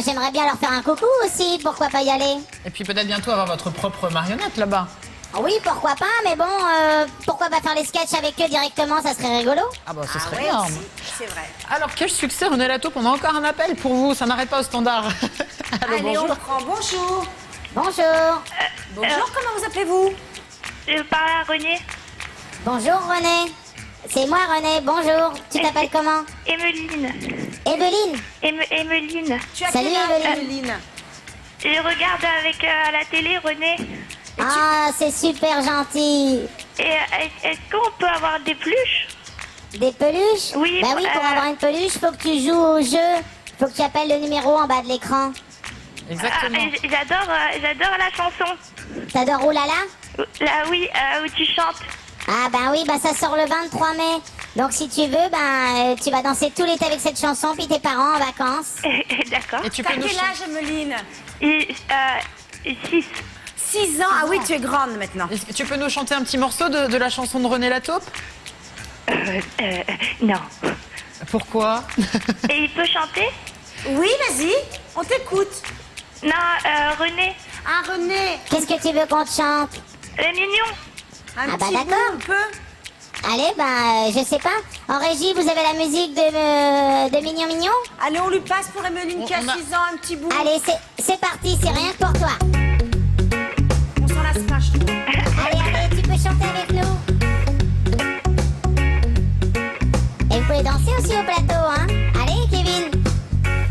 j'aimerais bien leur faire un coucou aussi. Pourquoi pas y aller? Et puis peut-être bientôt avoir votre propre marionnette là-bas. Oui, pourquoi pas, mais bon, pourquoi pas faire les sketchs avec eux directement, ça serait rigolo. Ah bah ce serait énorme. C'est vrai. Alors quel succès, René la taupe, on a encore un appel pour vous, ça n'arrête pas au standard. Allez, bonjour. On prend bonjour. Bonjour. Bonjour, comment vous appelez-vous? Je parle à René. Bonjour René. C'est moi René, bonjour. Tu t'appelles comment? Emeline. Emeline. Salut Emeline. Je regarde avec à la télé, René. Ah, c'est super gentil. Et est-ce qu'on peut avoir des peluches? Des peluches? Oui. Bah oui, pour avoir une peluche, faut que tu joues au jeu. Faut que tu appelles le numéro en bas de l'écran. Exactement. J'adore la chanson. T'adores Oulala? Là, oui, où tu chantes. Ah bah oui, bah ça sort le 23 mai. Donc si tu veux, tu vas danser tout l'été avec cette chanson, puis tes parents en vacances. D'accord. Et tu T'as peux nous quel âge, Emeline? 6. 6 ans. Ah oui, tu es grande maintenant. Est-ce que tu peux nous chanter un petit morceau de la chanson de René la taupe? Non. Pourquoi? Et il peut chanter? Oui, vas-y, on t'écoute. Non, René. Ah, René. Qu'est-ce que tu veux qu'on te chante? Mignon. Ah bah d'accord. Un peu. Allez, je sais pas. En régie, vous avez la musique de Mignon? Allez, on lui passe pour Emeline qui a 6 ans un petit bout. Allez, c'est parti, c'est rien que pour toi. On s'en lasse pas, je trouve. Allez, tu peux chanter avec nous. Et vous pouvez danser aussi au plateau, hein. Allez, Kevin.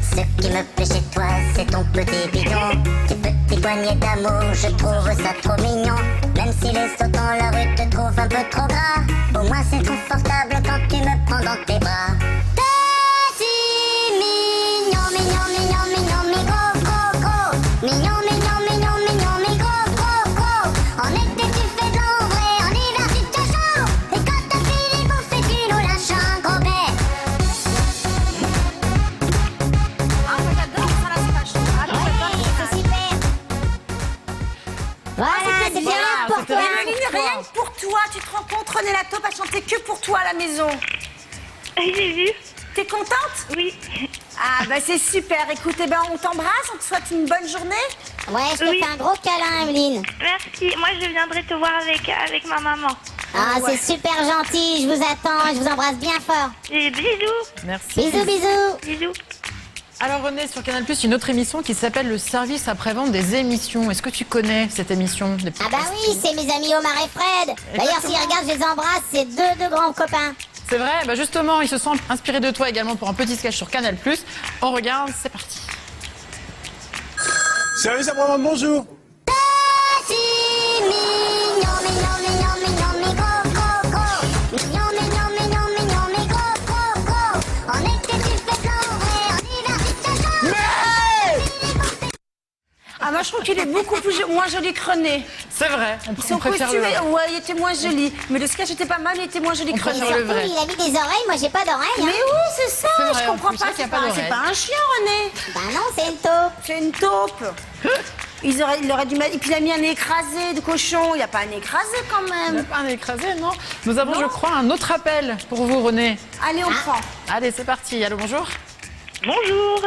Ce qui me plaît chez toi, c'est ton petit bidon. Tes petits poignets d'amour, je trouve ça trop mignon. Même si les sauts dans la rue te trouvent un peu trop gras, au moins c'est confortable quand tu me prends dans tes bras. T'es si mignon, mi gros, gros, gros. Mignon, mi gros, gros, gros. En été tu fais de l'ombre et en hiver tu te chaud. Et quand t'as fini de bouffer, tu nous lâches un gros bec. Ah, moi j'adore, on s'en lasse pas, je trouve. Ah, c'est super. Voilà, c'est bien pour toi. Emeline, rien que pour toi. Tu te rends compte, René la taupe a chanté que pour toi à la maison. J'ai vu. T'es contente? Oui. Ah bah c'est super. Écoute, on t'embrasse, on te souhaite une bonne journée. Ouais, je te fais un gros câlin, Emeline. Merci. Moi, je viendrai te voir avec ma maman. Ah, c'est super gentil. Je vous attends. Je vous embrasse bien fort. Et bisous. Merci. Bisous. Bisous. Alors René, sur Canal+, une autre émission qui s'appelle le service après-vente des émissions. Est-ce que tu connais cette émission? Ah bah oui, c'est mes amis Omar et Fred. D'ailleurs, s'ils regardent, je les embrasse, c'est deux grands copains. C'est vrai, bah justement, ils se sont inspirés de toi également pour un petit sketch sur Canal+. On regarde, c'est parti. Service après-vente, bonjour. Ah, moi je trouve qu'il est beaucoup moins joli que René. C'est vrai, Son costume, ouais, il était moins joli. Mais le sketch était pas mal, il était moins joli que René. Surtout, il a mis des oreilles, moi j'ai pas d'oreilles. Mais oui, c'est ça, vrai, je comprends pas. qu'il y a pas d'oreilles. C'est pas un chien, René. Bah non, c'est une taupe. C'est une taupe. Il aurait dû mettre. Et puis il a mis un écrasé de cochon. Il n'y a pas un écrasé quand même. Il n'y a pas un écrasé, non. Nous avons, je crois, un autre appel pour vous, René. Allez, on prend. Allez, c'est parti. Allô, bonjour. Bonjour.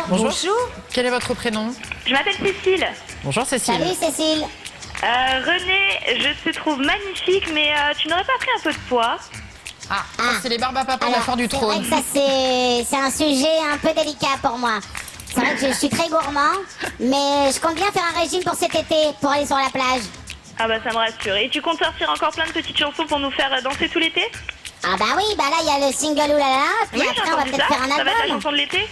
Bonjour. Quel est votre prénom? Je m'appelle Cécile. Bonjour, Cécile. Salut Cécile. René, je te trouve magnifique, mais tu n'aurais pas pris un peu de poids? Ah, c'est les barbes à papa de la foire du trône. C'est vrai que ça, c'est un sujet un peu délicat pour moi. C'est vrai que je suis très gourmand, mais je compte bien faire un régime pour cet été, pour aller sur la plage. Ah bah ça me rassure. Et tu comptes sortir encore plein de petites chansons pour nous faire danser tout l'été? Ah bah oui, bah là il y a le single Oulala, puis Oui, après j'ai on va entendu peut-être ça. faire un Ça va être la album. chanson de l'été?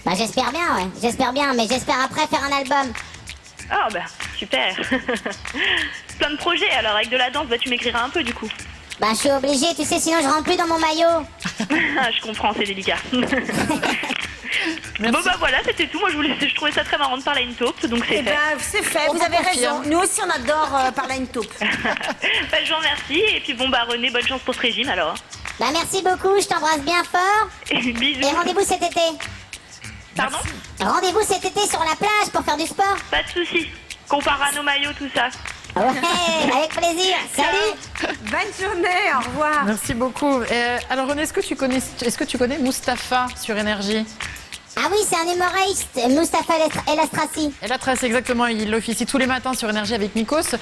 Bah j'espère bien, ouais, j'espère bien, mais j'espère après faire un album. Ah bah super. Plein de projets, alors avec de la danse, bah tu m'écriras un peu du coup. Bah je suis obligée, tu sais, sinon je rentre plus dans mon maillot. Ah, je comprends, c'est délicat. Bon bah voilà, c'était tout. Moi je trouvais ça très marrant de parler à une taupe, donc c'est Eh fait. ben, c'est fait, On vous vous avez confirme. raison. Nous aussi, on adore parler à une taupe. Bah, je vous remercie, et puis bon bah René, bonne chance pour ce régime alors. Bah merci beaucoup, je t'embrasse bien fort. Bisous. Et rendez-vous cet été. Pardon? Rendez-vous cet été sur la plage pour faire du sport. Pas de soucis. Compare à nos maillots, tout ça. Ouais, avec plaisir. Salut. Bonne journée, au revoir. Merci beaucoup. Alors René, est-ce que tu connais Mustapha sur Énergie? Ah oui, c'est un humoriste, Mustapha El Astrassi. El Astrassi, exactement. Il officie tous les matins sur Énergie avec Nikos.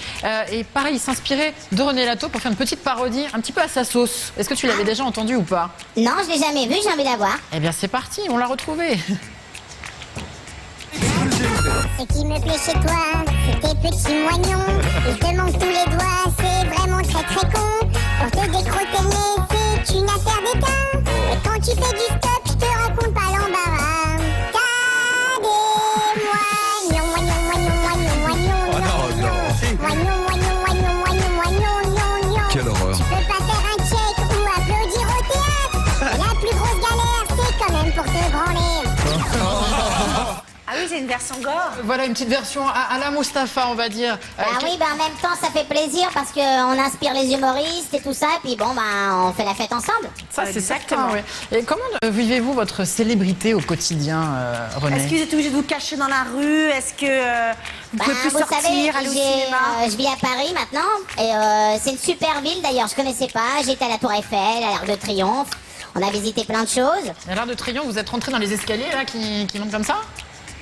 Et pareil, il s'inspirait de René Lataupe pour faire une petite parodie, un petit peu à sa sauce. Est-ce que tu l'avais déjà entendu ou pas? Non, je l'ai jamais vu, j'ai envie de la voir. Eh bien, c'est parti, on l'a retrouvé. Ce qui me plaît chez toi, c'est tes petits moignons. Ils te manquent tous les doigts, c'est vraiment très très con. Pour te décroter le nez, c'est une affaire d'état. Et quand tu fais du stop, je te raconte pas l'embarras. T'as des moignons, moignons, moignons, moignons, moignons, moignons, moignons, moignons, moignons, moignons. Quelle horreur. Tu peux pas faire un check ou applaudir au théâtre. Et la plus grosse galère, c'est quand même pour te branler. Ah oui, c'est une version gore. Voilà une petite version à la Mustapha, on va dire. Bah oui, bah en même temps, ça fait plaisir parce qu'on inspire les humoristes et tout ça. Et puis bon, bah on fait la fête ensemble. Ça, c'est certain, oui. Et comment vivez-vous votre célébrité au quotidien, René? Est-ce que vous êtes obligé de vous cacher dans la rue? Est-ce que vous pouvez plus vous sortir, savez, aller au cinéma? je vis à Paris maintenant. Et c'est une super ville d'ailleurs, je connaissais pas. J'étais à la Tour Eiffel, à l'Arc de Triomphe. On a visité plein de choses. À l'Arc de Triomphe, vous êtes rentré dans les escaliers là qui montent comme ça?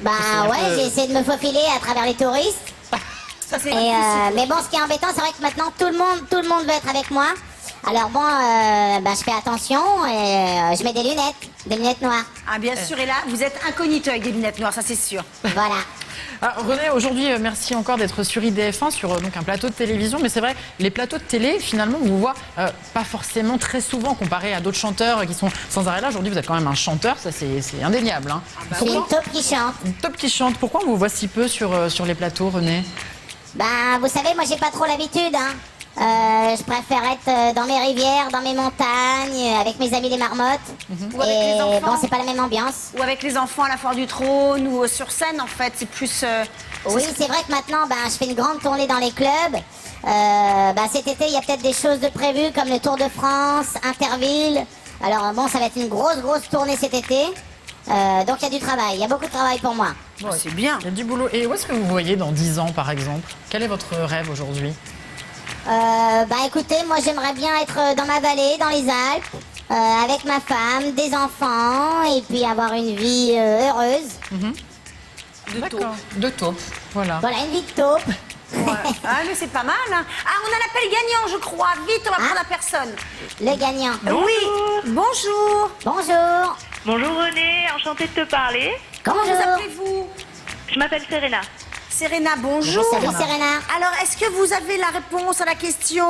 Bah ouais, j'ai essayé de me faufiler à travers les touristes. Ça, c'est Mais bon, ce qui est embêtant, c'est vrai que maintenant tout le monde veut être avec moi. Alors bon, bah, je fais attention et je mets des lunettes noires. Ah bien sûr, et là, vous êtes incognito avec des lunettes noires, ça c'est sûr. Voilà. Alors, René, aujourd'hui, merci encore d'être sur IDF1, sur donc un plateau de télévision. Mais c'est vrai, les plateaux de télé, finalement, on vous voit pas forcément très souvent comparé à d'autres chanteurs qui sont sans arrêt là. Aujourd'hui, vous êtes quand même un chanteur, ça c'est indéniable. Hein. C'est une taupe qui chante. Une taupe qui chante. Pourquoi on vous voit si peu sur les plateaux, René? Bah, vous savez, moi j'ai pas trop l'habitude. Hein. Je préfère être dans mes rivières, dans mes montagnes, avec mes amis les marmottes. Ou avec les enfants. Bon, c'est pas la même ambiance. Ou avec les enfants à la Foire du Trône, ou sur scène en fait, c'est plus... Oui, c'est vrai que maintenant, bah, je fais une grande tournée dans les clubs. Bah, cet été, il y a peut-être des choses de prévues, comme le Tour de France, Interville. Alors bon, ça va être une grosse tournée cet été. Donc il y a du travail, il y a beaucoup de travail pour moi. Ouais, c'est bien. Il y a du boulot. Et où est-ce que vous vous voyez dans 10 ans, par exemple? Quel est votre rêve aujourd'hui? Bah écoutez, moi j'aimerais bien être dans ma vallée, dans les Alpes, avec ma femme, des enfants, et puis avoir une vie heureuse. D'accord. De taupe, voilà. Voilà, une vie de taupe. Ah mais c'est pas mal. Hein. Ah, on a l'appel gagnant, je crois. Vite, on va prendre la personne. Le gagnant. Oui. Bonjour. Bonjour. Bonjour René, enchantée de te parler. Comment vous appelez-vous? Je m'appelle Serena. Serena, bonjour. Salut Serena. Alors, est-ce que vous avez la réponse à la question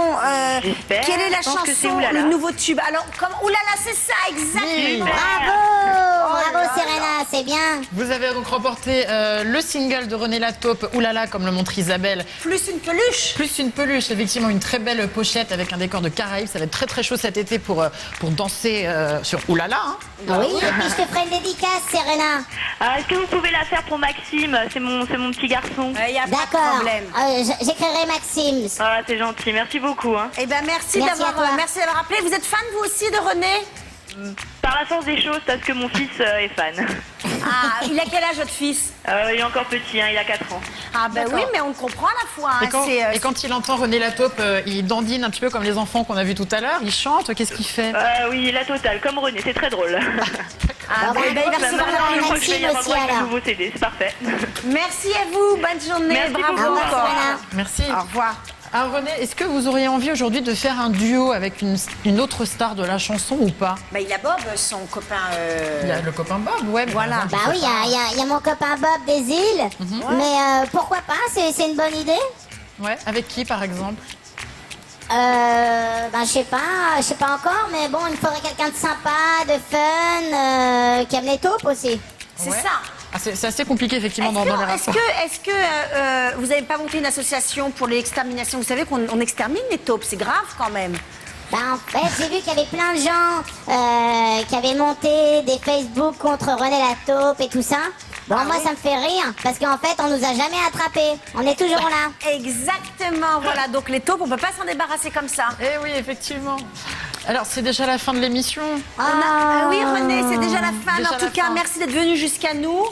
J'espère. quelle est la Je pense que c'est chanson, Oulala. le nouveau tube? Alors, comme Oulala, c'est ça, exactement. Bravo Serena, c'est bien. Vous avez donc remporté le single de René Lataupe, Oulala, comme le montre Isabelle. Plus une peluche. Plus une peluche, effectivement, une très belle pochette avec un décor de Caraïbes. Ça va être très très chaud cet été pour danser sur Oulala. Hein. Oui, et puis je te ferai une dédicace, Serena. Est-ce que vous pouvez la faire pour Maxime? C'est mon petit garçon. Il n'y a pas de D'accord. problème. J'écrirai Maxime. Ah, c'est gentil, merci beaucoup. Hein. Eh ben, merci Merci à toi. d'avoir appelé. Vous êtes fan, vous aussi, de René? Par la force des choses, parce que mon fils est fan. Ah, il a quel âge, votre fils? Il est encore petit, hein, il a 4 ans. Ah, ben D'accord. oui, mais on le comprend à la fois. Hein. Et quand il entend René Lataupe, il dandine un petit peu comme les enfants qu'on a vus tout à l'heure. Il chante, qu'est-ce qu'il fait? Oui, la totale, comme René, c'est très drôle. Ah, ben, il va recevoir Je crois que je vais y avoir aussi, droit avec alors. le nouveau CD, c'est parfait. Merci à vous, bonne journée, Merci bravo beaucoup. Au revoir, encore. Serena. Merci. Au revoir. Ah, René, est-ce que vous auriez envie aujourd'hui de faire un duo avec une autre star de la chanson ou pas? Bah, il a Bob, son copain. Il y a le copain Bob, ouais. Voilà. Bah oui, il y a mon copain Bob des îles. Mais pourquoi pas, c'est une bonne idée. Ouais, avec qui par exemple? Je sais pas encore, mais bon, il faudrait quelqu'un de sympa, de fun, qui aime les taupes aussi. C'est Ouais. ça. Ah, c'est assez compliqué effectivement dans les rapports. Est-ce que vous n'avez pas monté une association pour l'extermination? Vous savez qu'on extermine les taupes, c'est grave quand même. Bah, en fait, j'ai vu qu'il y avait plein de gens qui avaient monté des Facebook contre René Lataupe et tout ça. Bon, moi, ça me fait rire, parce qu'en fait, on nous a jamais attrapés. On est toujours là. Exactement, voilà. Donc les taupes, on peut pas s'en débarrasser comme ça. Eh oui, effectivement. Alors, c'est déjà la fin de l'émission. Oui, René, c'est déjà la fin. Déjà En tout la cas, fin. merci d'être venu jusqu'à nous.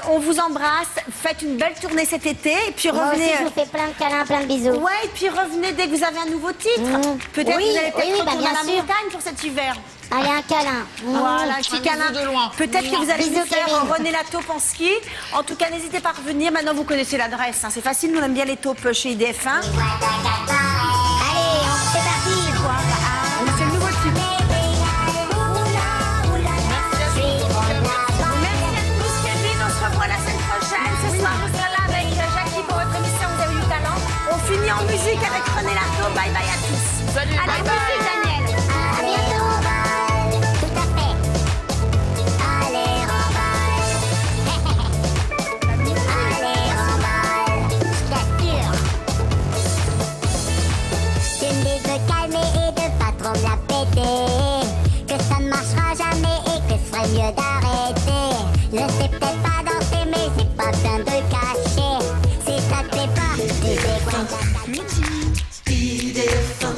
On vous embrasse. Faites une belle tournée cet été. Et puis Moi revenez. aussi, je vous fais plein de câlins, plein de bisous. Ouais, et puis revenez dès que vous avez un nouveau titre. Peut-être Oui, vous allez peut-être oui, bah, retourner bien à la sûr. montagne pour cet hiver. Allez, un câlin. Voilà, un petit bisou câlin. de loin. Peut-être que vous allez Bisous, nous faire Kevin. René Lataupe en ski. En tout cas, n'hésitez pas à revenir. Maintenant, vous connaissez l'adresse. Hein. C'est facile, nous on aime bien les taupes chez IDF1. Allez, c'est parti. C'est le nouveau titre. Merci à tous, Kevin. On se revoit la semaine prochaine. Ce soir, on sera là avec Jackie pour votre émission Vous avez eu du talent. On finit en musique avec René Lataupe. Bye bye à tous. Salut, Allez, bye bye. musique, Daniel. À bientôt. Tout à fait. Allez, remballe. Allez, remballe. Je t'assure. Tu me dis de calmer et de pas trop me la péter. Que ça ne marchera jamais et que ce serait mieux d'arrêter. Je sais peut-être pas danser, mais c'est pas bien de le cacher. Si ça te plaît pas, tu sais quoi. IDF1.